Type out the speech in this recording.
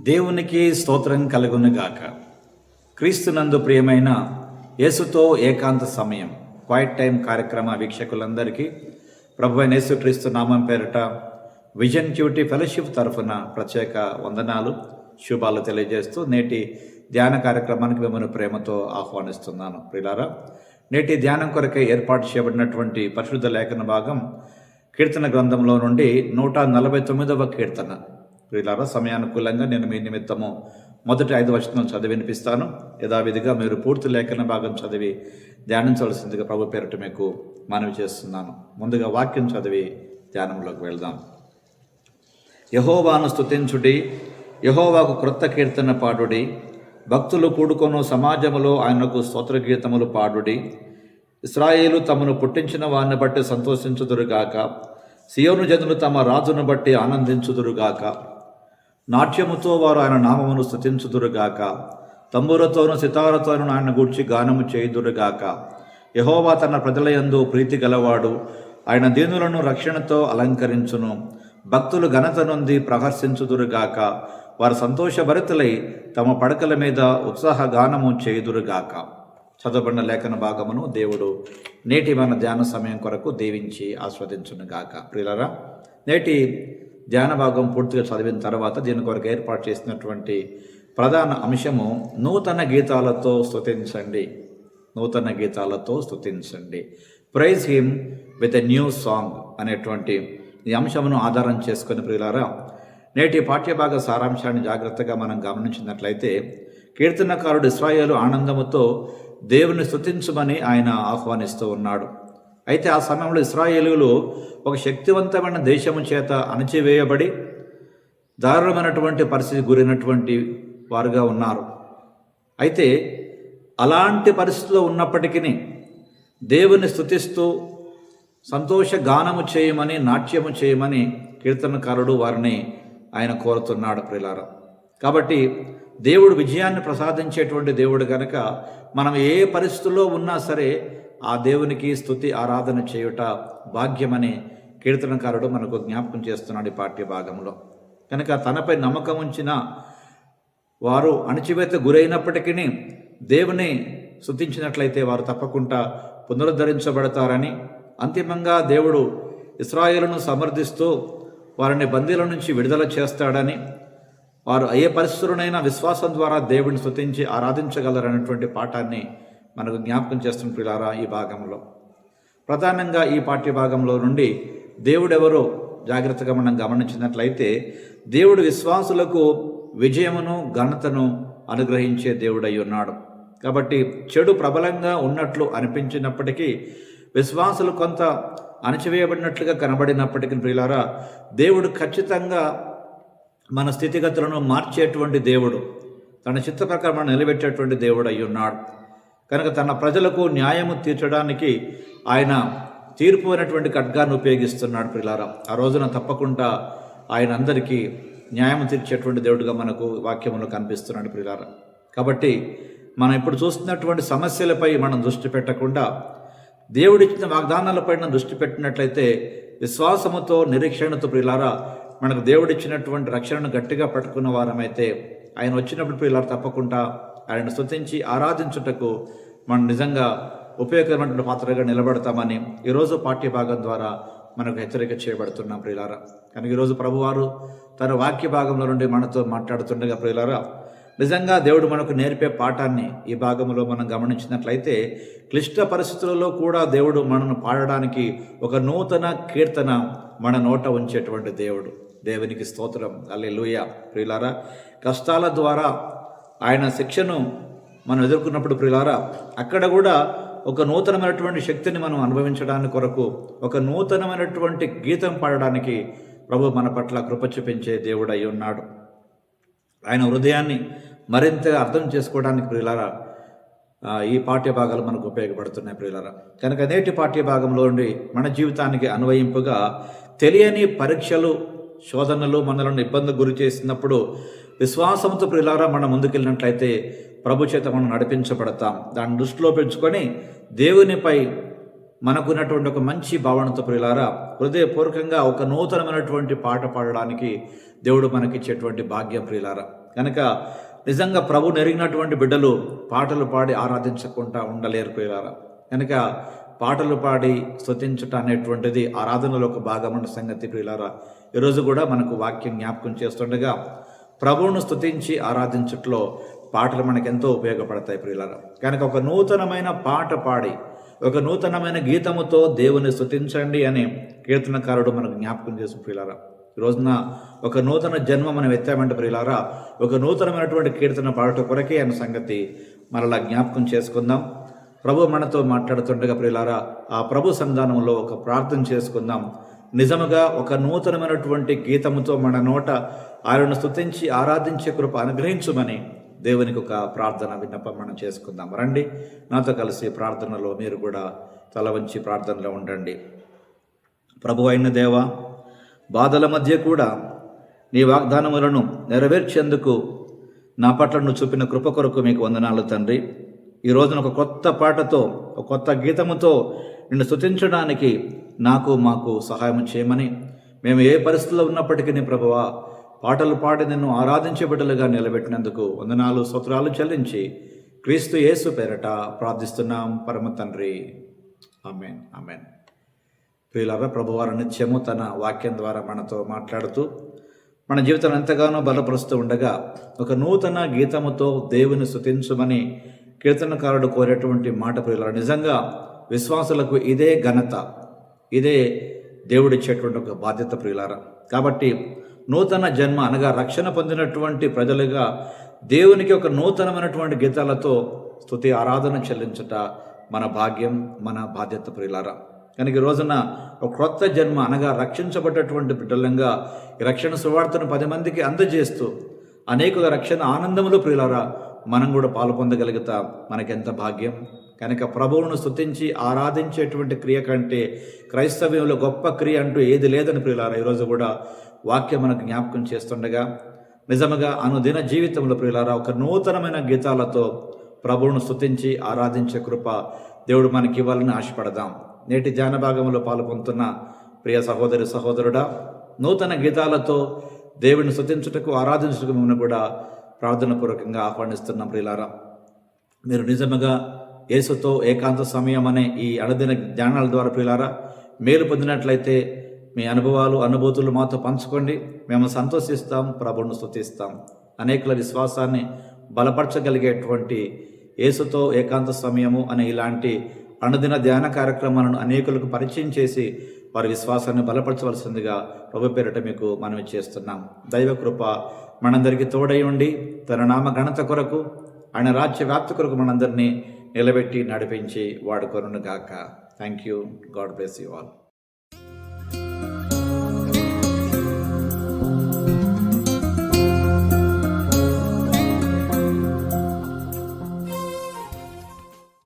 దేవునికి స్తోత్రం కలుగునుగాక. క్రీస్తునందు ప్రియమైన యేసుతో ఏకాంత సమయం క్వైట్ టైం కార్యక్రమ వీక్షకులందరికీ ప్రభువైన యేసుక్రీస్తు నామం పేరిట విజన్ క్యూటీ ఫెలోషిప్ తరఫున ప్రత్యేక వందనాలు శుభాలు తెలియజేస్తూ నేటి ధ్యాన కార్యక్రమానికి మిమ్మల్ని ప్రేమతో ఆహ్వానిస్తున్నాను. ప్రియులారా, నేటి ధ్యానం కొరకై ఏర్పాటు చేయబడినటువంటి పరిశుద్ధ లేఖన భాగం కీర్తన గ్రంథంలో నుండి 149వ కీర్తన. ప్రియులారా, సమయానుకూలంగా నేను మీ నిమిత్తము మొదటి 5 వచనం చదివి వినిపిస్తాను. యథావిధిగా మీరు పూర్తి లేఖన భాగం చదివి ధ్యానించవలసిందిగా ప్రభు పేరిట మీకు మనవి చేస్తున్నాను. ముందుగా వాక్యం చదివి ధ్యానంలోకి వెళ్దాం. యెహోవాను స్తుతించుడి, యెహోవాకు క్రొత్త కీర్తన పాడుడి, భక్తులు కూడుకొను సమాజములో ఆయనకు స్తోత్ర గీతములు పాడుడి. ఇశ్రాయేలు తమను పుట్టించిన వారిని బట్టి సంతోషించుదురుగాక, సియోను జనులు తమ రాజును బట్టి ఆనందించుదురుగాక. నాట్యముతో వారు ఆయన నామమును స్తుతించుదురుగాక, తంబురతోనూ సితారతోనూ ఆయన గూర్చి గానము చేయుదురుగాక. యెహోవా తన ప్రజల యందు ప్రీతి గలవాడు, ఆయన దీనులను రక్షణతో అలంకరించును. భక్తులు ఘనత నొంది ప్రహర్షించుదురుగాక, వారు సంతోషభరితులై తమ పడకల మీద ఉత్సాహ గానము చేయుదురుగాక. చదవబడిన లేఖన భాగమును దేవుడు నేటి మన ధ్యాన సమయం కొరకు దీవించి ఆస్వాదించునుగాక. ప్రియులారా, నేటి ధ్యాన భాగం పూర్తిగా చదివిన తర్వాత దీని కొరకు ఏర్పాటు చేసినటువంటి ప్రధాన అంశము నూతన గీతాలతో స్తుతించండి. నూతన గీతాలతో స్తుతించండి, praise him with a new song అనేటువంటి ఈ అంశమును ఆధారం చేసుకుని ప్రియులారా, నేటి పాఠ్యభాగ సారాంశాన్ని జాగ్రత్తగా మనం గమనించినట్లయితే కీర్తనకారుడు ఇశ్రాయేలు ఆనందముతో దేవుని స్తుతించమని ఆయన ఆహ్వానిస్తూ ఉన్నాడు. అయితే ఆ సమయంలో ఇశ్రాయేలీయులు ఒక శక్తివంతమైన దేశము చేత అణచివేయబడి దారుణమైనటువంటి పరిస్థితి గురైనటువంటి వారుగా ఉన్నారు. అయితే అలాంటి పరిస్థితిలో ఉన్నప్పటికీ దేవుని స్తుతిస్తూ సంతోష గానము చేయమని, నాట్యము చేయమని కీర్తనకారుడు వారిని ఆయన కోరుతున్నాడు. ప్రియులారా, కాబట్టి దేవుడు విజయాన్ని ప్రసాదించేటువంటి దేవుడు కనుక మనం ఏ పరిస్థితుల్లో ఉన్నా సరే ఆ దేవునికి స్తుతి ఆరాధన చేయుట భాగ్యమని కీర్తనకారుడు మనకు జ్ఞాపకం చేస్తున్నాడు ఈ పాఠ్య భాగంలో. కనుక తనపై నమ్మకం ఉంచిన వారు అణచివేత గురైనప్పటికీ దేవుని స్తుతించినట్లయితే వారు తప్పకుండా పునరుద్ధరించబడతారని, అంతిమంగా దేవుడు ఇశ్రాయేలును సమర్థిస్తూ వారిని బందీల నుంచి విడుదల చేస్తాడని, వారు ఏ పరిస్థితులనైనా విశ్వాసం ద్వారా దేవుడిని స్తుతించి ఆరాధించగలరనేటువంటి పాఠాన్ని మనకు జ్ఞాపకం చేస్తున్న ప్రియులారా, ఈ భాగంలో ప్రధానంగా ఈ పాఠ్య భాగంలో నుండి దేవుడెవరో జాగ్రత్తగా మనం గమనించినట్లయితే దేవుడు విశ్వాసులకు విజయమును ఘనతను అనుగ్రహించే దేవుడై ఉన్నాడు. కాబట్టి చెడు ప్రబలంగా ఉన్నట్లు అనిపించినప్పటికీ, విశ్వాసులు కొంత అణచివేయబడినట్లుగా కనబడినప్పటికీ ప్రియులారా, దేవుడు ఖచ్చితంగా మన స్థితిగతులను మార్చేటువంటి దేవుడు, తన చిత్త ప్రకారం నిలబెట్టేటువంటి దేవుడు అయి ఉన్నాడు. కనుక తన ప్రజలకు న్యాయము తీర్చడానికి ఆయన తీర్పు అనేటువంటి ఖడ్గాన్ని ఉపయోగిస్తున్నాడు. ప్రియులారా, ఆ రోజున తప్పకుండా ఆయన అందరికీ న్యాయం తీర్చేటువంటి దేవుడుగా మనకు వాక్యములో కనిపిస్తున్నాడు. ప్రియులారా, కాబట్టి మనం ఇప్పుడు చూస్తున్నటువంటి సమస్యలపై మనం దృష్టి పెట్టకుండా దేవుడిచ్చిన వాగ్దానాలపైన దృష్టి పెట్టినట్లయితే విశ్వాసముతో, నిరీక్షణతో ప్రియులారా, మనకు దేవుడిచ్చినటువంటి రక్షణను గట్టిగా పట్టుకున్న వారమైతే ఆయన వచ్చినప్పుడు ప్రియులారా తప్పకుండా ఆయన స్తుతించి ఆరాధించుటకు మనం నిజంగా ఉపయోగకరమైనటువంటి పాత్రగా నిలబడతామని ఈరోజు పాఠ్యభాగం ద్వారా మనకు హెచ్చరిక చేయబడుతున్నాం. ప్రియులారా, కనుక ఈరోజు ప్రభువారు తన వాక్య భాగంలో నుండి మనతో మాట్లాడుతుండగా ప్రియులారా, నిజంగా దేవుడు మనకు నేర్పే పాఠాన్ని ఈ భాగంలో మనం గమనించినట్లయితే క్లిష్ట పరిస్థితులలో కూడా దేవుడు మనను పాడడానికి ఒక నూతన కీర్తన మన నోట ఉంచేటువంటి దేవుడు. దేవునికి స్తోత్రం, హల్లెలూయా. ప్రియులారా, కష్టాల ద్వారా ఆయన శిక్షను మనం ఎదుర్కొన్నప్పుడు ప్రియులారా, అక్కడ కూడా ఒక నూతనమైనటువంటి శక్తిని మనం అనుభవించడానికి కొరకు ఒక నూతనమైనటువంటి గీతం పాడడానికి ప్రభు మన పట్ల కృప చూపించే దేవుడు అయి ఉన్నాడు. ఆయన హృదయాన్ని మరింతగా అర్థం చేసుకోవడానికి ప్రియులారా ఈ పాఠ్యభాగాలు మనకు ఉపయోగపడుతున్నాయి. ప్రియులారా, కనుక నేటి పాఠ్యభాగంలో నుండి మన జీవితానికి అన్వయింపుగా తెలియని పరీక్షలు, శోధనలు మనలను ఇబ్బందులకు గురి చేసినప్పుడు విశ్వాసంతో ప్రియులారా మనం ముందుకెళ్ళినట్లయితే ప్రభు చేత మనం నడిపించబడతాం. దాన్ని దృష్టిలో పెంచుకొని దేవునిపై మనకున్నటువంటి ఒక మంచి భావనతో ప్రియులారా హృదయపూర్వకంగా ఒక నూతనమైనటువంటి పాట పాడడానికి దేవుడు మనకిచ్చేటువంటి భాగ్యం ప్రియులారా. కనుక నిజంగా ప్రభు నెరిగినటువంటి బిడ్డలు పాటలు పాడి ఆరాధించకుండా ఉండలేరు ప్రియులారా. కనుక పాటలు పాడి స్తుతించుట అనేటువంటిది ఆరాధనలో ఒక భాగమైన సంగతి ప్రియులారా. ఈరోజు కూడా మనకు వాక్యం జ్ఞాపకం చేస్తుండగా ప్రభువును స్తుతించి ఆరాధించుట్లో పాటలు మనకెంతో ఉపయోగపడతాయి ప్రియులారా. కనుక ఒక నూతనమైన పాట పాడి ఒక నూతనమైన గీతముతో దేవుని స్తుతించండి అని కీర్తనకారుడు మనకు జ్ఞాపకం చేసిన ప్రియులారా. ఈ రోజున ఒక నూతన జన్మ మనం ఎత్తామంటే ప్రియులారా, ఒక నూతనమైనటువంటి కీర్తన పాడట కొరకే అన్న సంగతి మరలా జ్ఞాపకం చేసుకుందాం. ప్రభు మనతో మాట్లాడుతుండగా ప్రియులారా, ఆ ప్రభు సన్నిధానంలో ఒక ప్రార్థన చేసుకుందాం. నిజముగా ఒక నూతనమైనటువంటి గీతముతో మన నోట ఆయనను స్తుతించి ఆరాధించే కృప అనుగ్రహించుమని దేవునికి ఒక ప్రార్థన విన్నపం మనం చేసుకుందాం. రండి, నాతో కలిసి ప్రార్థనలో మీరు కూడా తల వంచి ప్రార్థనలో ఉండండి. ప్రభు అయిన దేవా, బాధల మధ్య కూడా నీ వాగ్దానములను నెరవేర్చేందుకు నా పట్ల నువ్వు చూపిన కృప కొరకు మీకు వందనాలు తండ్రి. ఈ రోజున ఒక కొత్త పాటతో, ఒక కొత్త గీతముతో నిన్ను స్తుతించడానికి మాకు సహాయం చేయమని, మేము ఏ పరిస్థితుల్లో ఉన్నప్పటికీ నీ ప్రభువా పాటలు పాడి నిన్ను ఆరాధించే బిడ్డలుగా నిలబెట్టినందుకు వందనాలు స్తోత్రాలు చెల్లించి క్రీస్తు యేసు పేరట ప్రార్థిస్తున్నాం పరమ తండ్రి. ఆమేన్, ఆమేన్. ప్రియులారా, ప్రభువారు నిత్యము తన వాక్యం ద్వారా మనతో మాట్లాడుతూ మన జీవితాన్ని ఎంతగానో బలపరుస్తూ ఉండగా ఒక నూతన గీతముతో దేవుని స్తుతించుమని కీర్తనకారుడు కోరేటువంటి మాట ప్రియులారా, నిజంగా విశ్వాసులకు ఇదే ఘనత, ఇదే దేవుడిచ్చేటువంటి ఒక బాధ్యత ప్రియులారా. కాబట్టి నూతన జన్మ అనగా రక్షణ పొందినటువంటి ప్రజలుగా దేవునికి ఒక నూతనమైనటువంటి గీతాలతో స్తుతి ఆరాధన చెల్లించుట మన భాగ్యం, మన బాధ్యత ప్రియులారా. కనుక ఈ రోజున ఒక క్రొత్త జన్మ అనగా రక్షించబడ్డటువంటి బిడ్డలంగా ఈ రక్షణ సువార్తను 10 మందికి అందజేస్తూ అనేకుల రక్షణ ఆనందములు ప్రియులారా మనం కూడా పాలు పొందగలుగుతాం. మనకెంత భాగ్యం. కనుక ప్రభువును స్తుతించి ఆరాధించేటువంటి క్రియ కంటే క్రైస్తవ్యంలో గొప్ప క్రియ అంటూ ఏది లేదని ప్రియులారా ఈరోజు కూడా వాక్యం మనకు జ్ఞాపకం చేస్తుండగా నిజముగా అనుదిన జీవితంలో ప్రియులారా ఒక నూతనమైన గీతాలతో ప్రభువును స్తుతించి ఆరాధించే కృప దేవుడు మనకి ఇవ్వాలని ఆశపడదాం. నేటి ధ్యాన భాగంలో పాల్గొంటున్న ప్రియ సహోదరి సహోదరుడా, నూతన గీతాలతో దేవుడిని స్తుతించుటకు ఆరాధించుటకు మిమ్మల్ని కూడా ప్రార్థనాపూర్వకంగా ఆహ్వానిస్తున్నాం. ప్రియులారా, మీరు నిజముగా యేసుతో ఏకాంత సమయం అనే ఈ అనుదిన ధ్యానాల ద్వారా ప్రియులారా మేలు పొందినట్లయితే మీ అనుభూతులు మాతో పంచుకోండి. మేము సంతోషిస్తాం, ప్రభువును స్తుతిస్తాం. అనేకుల విశ్వాసాన్ని బలపరచగలిగేటువంటి యేసుతో ఏకాంత సమయము అనే ఇలాంటి అనుదిన ధ్యాన కార్యక్రమాలను అనేకులకు పరిచయం చేసి వారి విశ్వాసాన్ని బలపరచవలసిందిగా ప్రభు పేరిట మీకు మనవి చేస్తున్నాం. దైవ కృప మనందరికీ తోడై ఉండి తన నామ ఘనత కొరకు, ఆయన రాజ్య వ్యాప్తి కొరకు మనందరినీ నిలబెట్టి నడిపించి వాడుకొనుగాక. Thank you. God bless you all.